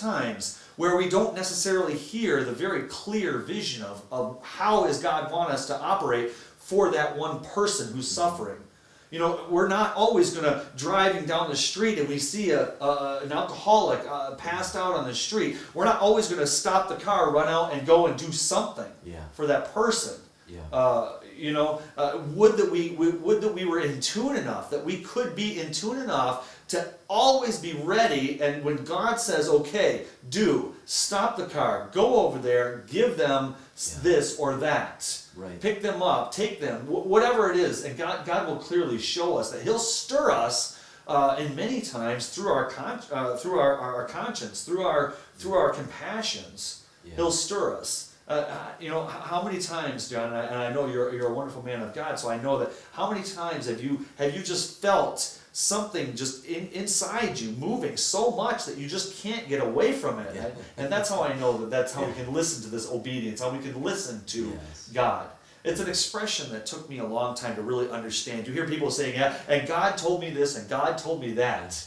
times where we don't necessarily hear the very clear vision of how is God want us to operate for that one person who's suffering. You know, we're not always going to driving down the street and we see an alcoholic passed out on the street. We're not always going to stop the car, run out, and go and do something for that person. You know, would that we were in tune enough, that we could be in tune enough to always be ready, and when God says, okay, stop the car, go over there, give them this or that. Pick them up, take them, whatever it is, and God will clearly show us that He'll stir us, and many times through our conscience, through our compassions, He'll stir us. You know, how many times, John, and I know you're a wonderful man of God, so I know that how many times have you just felt something just inside you moving so much that you just can't get away from it? And that's how I know that's how we can listen to this obedience, how we can listen to God. It's an expression that took me a long time to really understand. You hear people saying, and God told me this, and God told me that.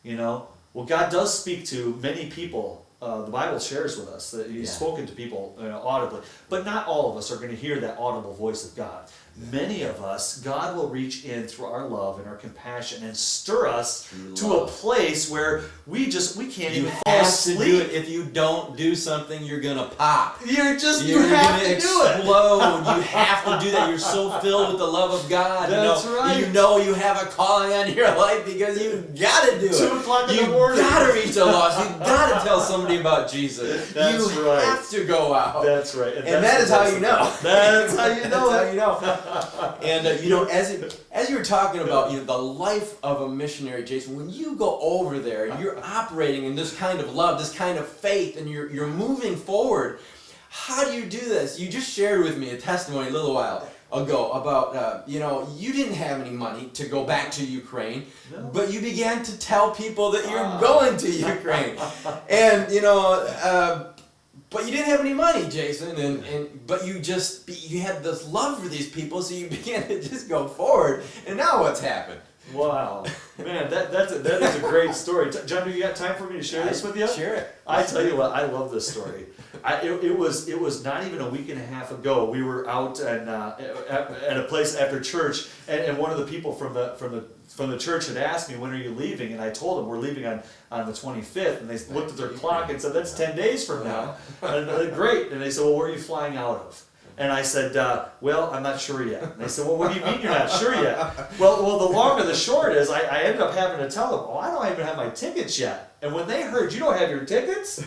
You know, well, God does speak to many people. The Bible shares with us that He's spoken to people audibly, but not all of us are going to hear that audible voice of God. Many of us, God will reach in through our love and our compassion and stir us to a place where we can't even fall asleep. You have to do it. If you don't do something, you're gonna pop. You have to do it. Explode. You have to do that. You're so filled with the love of God. That's right. You know you have a calling on your life because you gotta do it. 2 o'clock in the morning. You gotta reach the lost. You gotta tell somebody about Jesus. That's you right. have to go out. That's right. And that is how you know. That's how you know. That's how you know. And you know, as you were talking about, you know, the life of a missionary, Jason, when you go over there and you're operating in this kind of love, this kind of faith, and you're moving forward, how do you do this? You just shared with me a testimony a little while ago about, you know, you didn't have any money to go back to Ukraine, but you began to tell people that you're going to Ukraine. And, you know, but you didn't have any money, Jason, but you had this love for these people, so you began to just go forward. And now what's happened? Wow, man, that is a great story. John, do you got time for me to share this with you? Share it. I tell you what, I love this story. It was not even a week and a half ago. We were out at a place after church, and one of the people from the church had asked me, when are you leaving? And I told them we're leaving on the 25th, and they looked at their clock and said, that's 10 days from now. And great. And they said, well, where are you flying out of? And I said, well, I'm not sure yet. And they said, well, what do you mean you're not sure yet? Well, the long and the short is I ended up having to tell them, oh, I don't even have my tickets yet. And when they heard you don't have your tickets,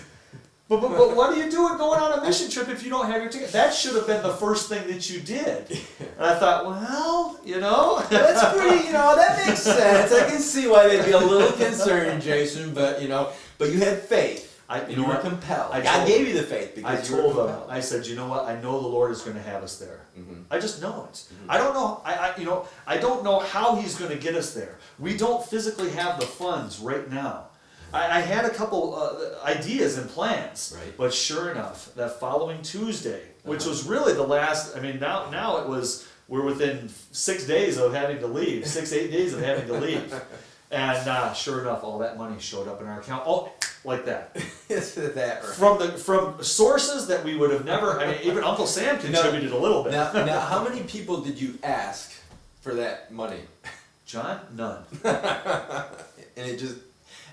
but what are you doing going on a mission trip if you don't have your ticket? That should have been the first thing that you did. And I thought, well, you know. That's pretty, you know, that makes sense. I can see why they'd be a little concerned, Jason, but you had faith. You were compelled. God gave you the faith because you were compelled. I told them, I said, you know what? I know the Lord is going to have us there. I just know it. I don't know. I don't know how He's going to get us there. We don't physically have the funds right now. I had a couple ideas and plans, but sure enough, that following Tuesday, which was really the last. I mean, now we're within 6 days of having to leave, 6-8 days of having to leave, and sure enough, all that money showed up in our account. Oh, like that. Is that right? From sources that we would have never. I mean, even Uncle Sam contributed a little bit. Now, how many people did you ask for that money? John, none. And it just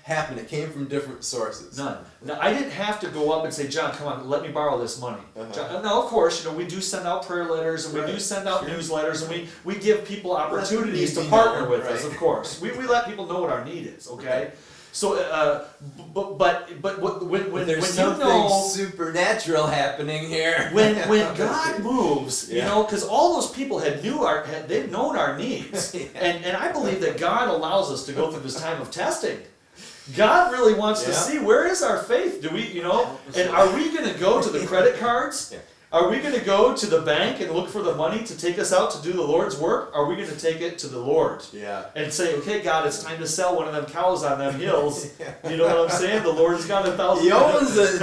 happened. It came from different sources. None. Now, I didn't have to go up and say, John, come on, let me borrow this money. John, now, of course, we do send out prayer letters, and we do send out newsletters, and we give people opportunities to partner with us, of course. We let people know what our need is, okay? So, but when there's something supernatural happening here. When God moves, because all those people they've known our needs, and I believe that God allows us to go through this time of testing. God really wants to see, where is our faith? Do we, and are we going to go to the credit cards? Are we going to go to the bank and look for the money to take us out to do the Lord's work? Are we going to take it to the Lord? Yeah. And say, okay, God, it's time to sell one of them cows on them hills. You know what I'm saying? The Lord's got 1,000. He owns the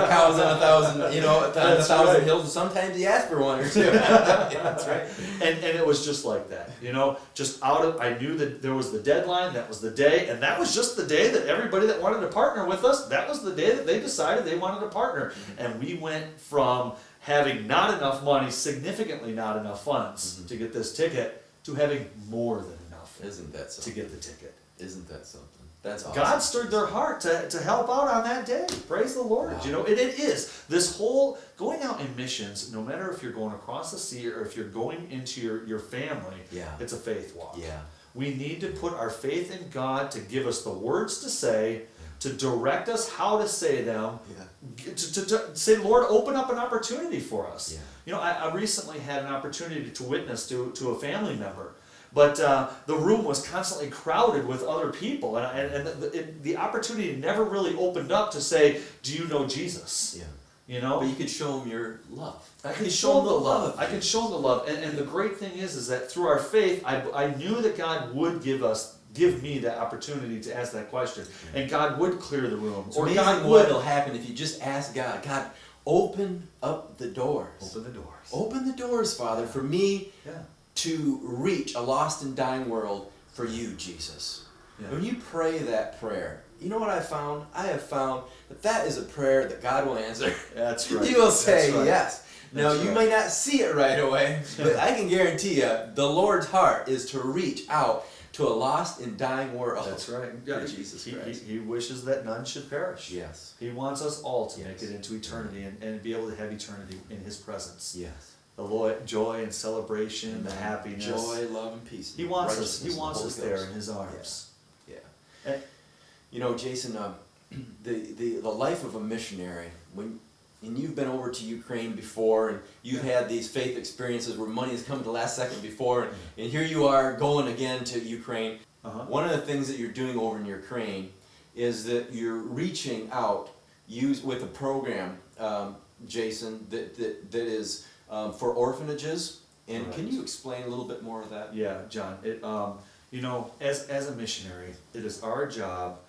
cows on 1,000, you know, on 1,000 right. hills, and sometimes he asks for one or two. That's right. And it was just like that, you know, just I knew that there was the deadline, that was the day, and that was just the day that everybody that wanted to partner with us, that was the day that they decided they wanted to partner. And we went from having not enough money, significantly not enough funds to get this ticket, to having more than enough Isn't that to something? get the ticket. Isn't that something? That's awesome. God stirred their heart to help out on that day. Praise the Lord. Wow. You know, it is. This whole going out in missions, no matter if you're going across the sea or if you're going into your family, Yeah. it's a faith walk. Yeah. We need to put our faith in God to give us the words to say, to direct us how to say them, Yeah. to say, Lord, open up an opportunity for us. Yeah. You know, I recently had an opportunity to witness to a family member, but the room was constantly crowded with other people, and the opportunity never really opened up to say, do you know Jesus? Yeah. You know? But you could show them your love. I can show them the love. I can show them the love. And the great thing is that through our faith, I knew that God would give me that opportunity to ask that question. And God would clear the room. It's Or amazing God what would will happen if you just ask God, God, open up the doors. open the doors. Open the doors, Father, for me Yeah. to reach a lost and dying world for you, Jesus. Yeah. When you pray that prayer, you know what I found? I have found that is a prayer that God will answer. That's right. He will say That's right. yes. Now, That's you right. may not see it right away, but I can guarantee you the Lord's heart is to reach out to a lost and dying world. That's right. For Jesus Christ. He wishes that none should perish. Yes. He wants us all to Yes. make it into eternity and be able to have eternity in His presence. Yes. The joy and celebration, the happiness. Joy, love, and peace. He wants us. Righteousness He and wants Holy us there Ghost. in His arms. Yeah. And- You know, Jason, the life of a missionary, and you've been over to Ukraine before, and you've had these faith experiences where money has come at the last second before, and here you are going again to Ukraine. One of the things that you're doing over in Ukraine is that you're reaching out with a program, Jason, that is for orphanages. And Right. can you explain a little bit more of that? Yeah, John. You know, as a missionary, it is our job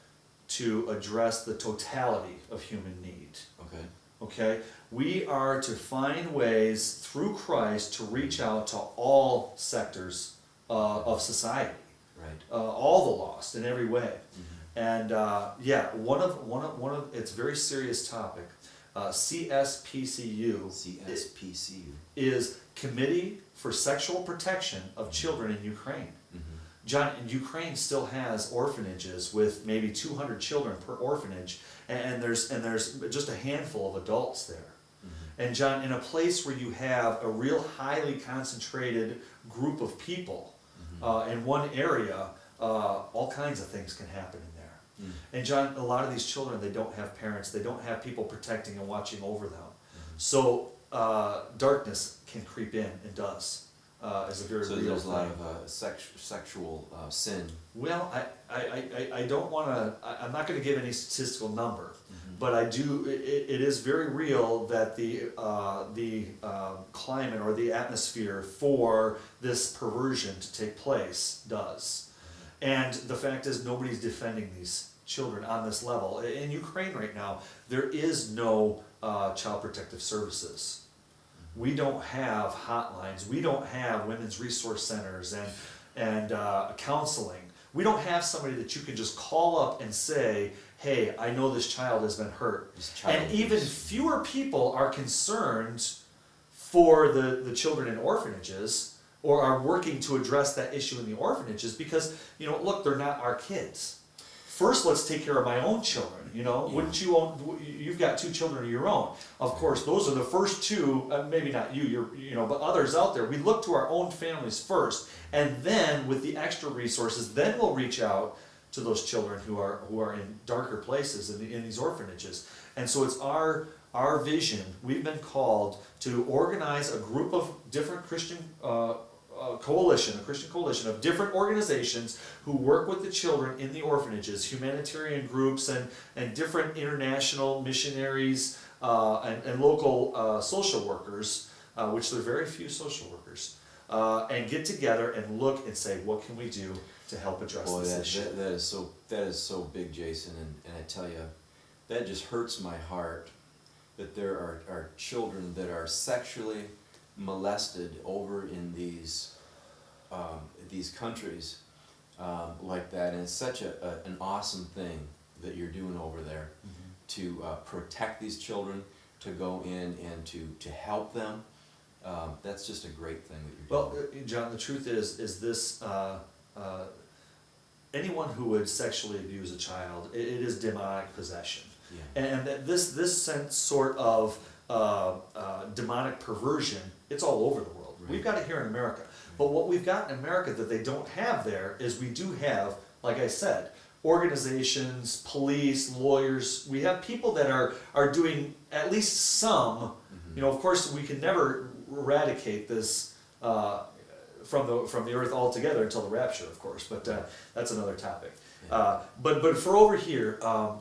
to address the totality of human need. Okay. Okay? We are to find ways through Christ to reach out to all sectors of society, Right. all the lost in every way. Mm-hmm. And yeah, one of it's a very serious topic. CSPCU CSPCU. is Committee for Sexual Protection of Children in Ukraine. Mm-hmm. John, Ukraine still has orphanages with maybe 200 children per orphanage, and there's just a handful of adults there. Mm-hmm. And John, in a place where you have a real highly concentrated group of people in one area, all kinds of things can happen in there. And John, a lot of these children, they don't have parents, they don't have people protecting and watching over them. So darkness can creep in, and does. Is a very So real there's a lot thing. of sexual sin. Well, I don't want to, I'm not going to give any statistical number, but I do, it is very real that the climate or the atmosphere for this perversion to take place does. And the fact is, nobody's defending these children on this level. In Ukraine right now, there is no child protective services. We don't have hotlines. We don't have women's resource centers and counseling. We don't have somebody that you can just call up and say, hey, I know this child has been hurt. And even fewer people are concerned for the children in orphanages, or are working to address that issue in the orphanages, because, you know, look, they're not our kids. First, let's take care of my own children, you know. Yeah. Wouldn't you you've got 2 children of your own. Of course, those are the first 2, maybe not you, but others out there. We look to our own families first, and then with the extra resources, then we'll reach out to those children who are in darker places in these orphanages. And so it's our vision. We've been called to organize a group of different Christian a Christian coalition of different organizations who work with the children in the orphanages, humanitarian groups and different international missionaries, and local social workers, which there are very few social workers, and get together and look and say, what can we do to help address Boy, this issue? that is so big, Jason, and I tell you, that just hurts my heart that there are children that are sexually molested over in these countries like that, and it's such an awesome thing that you're doing over there to protect these children, to go in and to help them. That's just a great thing that you're doing. Well, John, the truth is this, anyone who would sexually abuse a child, it is demonic possession. Yeah. And that this sense sort of demonic perversion, it's all over the world. Right. We've got it here in America. But what we've got in America that they don't have there is we do have, like I said, organizations, police, lawyers. We have people that are doing at least some, you know, of course we can never eradicate this from the earth altogether until the rapture, of course, but that's another topic. But for over here,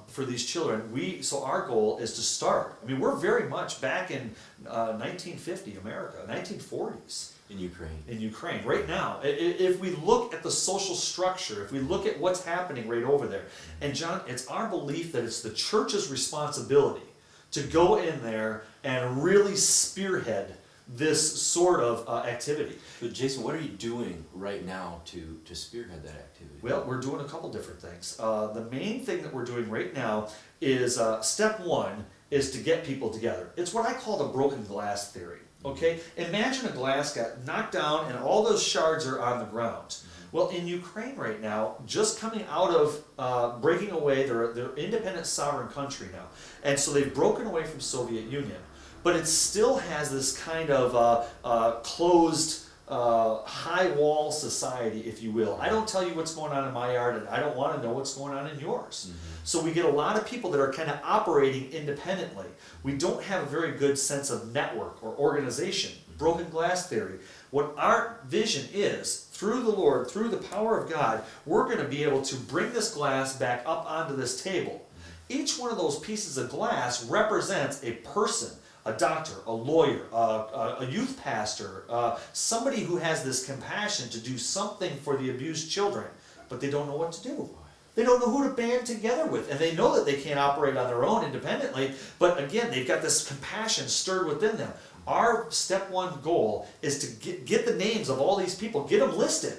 for these children, so our goal is to start. I mean, we're very much back in 1950 America, 1940s. In Ukraine. In Ukraine, right now. If we look at the social structure, if we look at what's happening right over there, and John, it's our belief that it's the church's responsibility to go in there and really spearhead this sort of activity. But Jason, what are you doing right now to spearhead that activity? Well, we're doing a couple different things. The main thing that we're doing right now is, step one is to get people together. It's what I call the broken glass theory. Okay, imagine a glass got knocked down and all those shards are on the ground. Well, in Ukraine right now, just coming out of breaking away, they're independent sovereign country now, and so they've broken away from Soviet Union, but it still has this kind of closed high wall society, if you will. I don't tell you what's going on in my yard, and I don't want to know what's going on in yours. So we get a lot of people that are kind of operating independently. We don't have a very good sense of network or organization. Broken glass theory. What our vision is, through the Lord, through the power of God, we're going to be able to bring this glass back up onto this table. Each one of those pieces of glass represents a person, a doctor, a lawyer, a youth pastor, somebody who has this compassion to do something for the abused children, but they don't know what to do. They don't know who to band together with, and they know that they can't operate on their own independently, but again, they've got this compassion stirred within them. Our step one goal is to get the names of all these people, get them listed,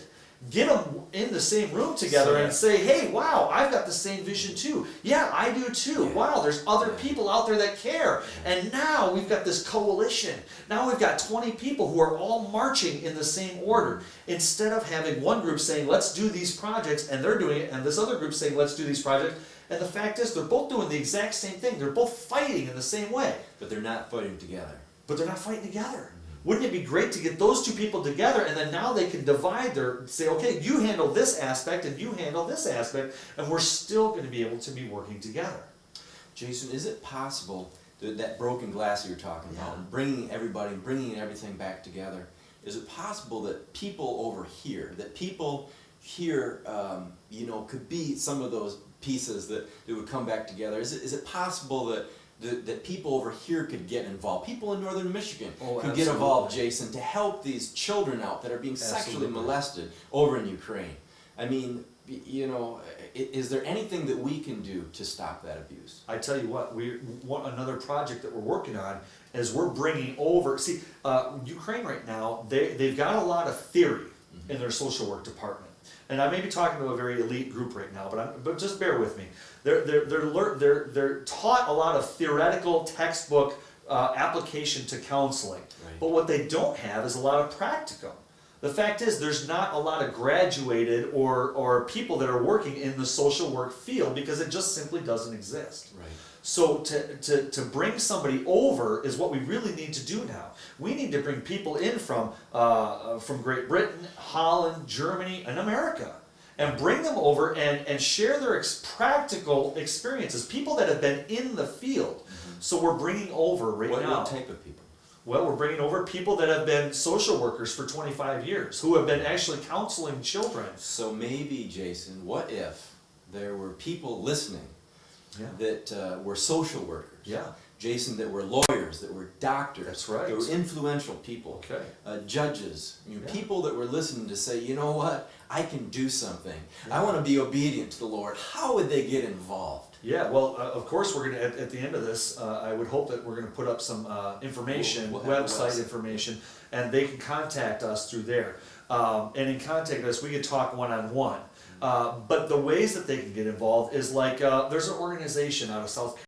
get them in the same room together and say, hey, wow, I've got the same vision too. Yeah, I do too. Yeah. Wow, there's other people out there that care. And now we've got this coalition. Now we've got 20 people who are all marching in the same order. Instead of having one group saying, let's do these projects, and they're doing it, and this other group saying, let's do these projects. And the fact is, they're both doing the exact same thing. They're both fighting in the same way. But they're not fighting together. But they're not fighting together. Wouldn't it be great to get those two people together, and then now they can divide say, okay, you handle this aspect and you handle this aspect, and we're still going to be able to be working together. Jason, is it possible that broken glass that you're talking about, and bringing everything back together, is it possible that people over here, could be some of those pieces that would come back together? Is it possible that people over here could get involved? People in northern Michigan could get involved, Jason, to help these children out that are being sexually molested over in Ukraine. I mean, is there anything that we can do to stop that abuse? I tell you what, another project that we're working on is we're bringing over, Ukraine right now, they've got a lot of theory in their social work department. And I may be talking to a very elite group right now, but just bear with me. They're taught a lot of theoretical textbook application to counseling, but what they don't have is a lot of practicum. The fact is, there's not a lot of graduated or people that are working in the social work field because it just simply doesn't exist. Right. So to bring somebody over is what we really need to do now. We need to bring people in from Great Britain, Holland, Germany, and America, and bring them over and share their practical experiences, people that have been in the field. So we're bringing over now. What type of people? Well, we're bringing over people that have been social workers for 25 years, who have been actually counseling children. So maybe, Jason, what if there were people listening that were social workers, Jason, that were lawyers, that were doctors, That's right. that were influential people, Okay. Judges, Yeah. people that were listening to say, you know what, I can do something. Yeah. I want to be obedient to the Lord. How would they get involved? Yeah, well, of course, we're gonna, at the end of this, I would hope that we're gonna put up some information, We'll have the website website. information, and they can contact us through there. And in contacting us, we can talk one-on-one. But the ways that they can get involved is like, there's an organization out of South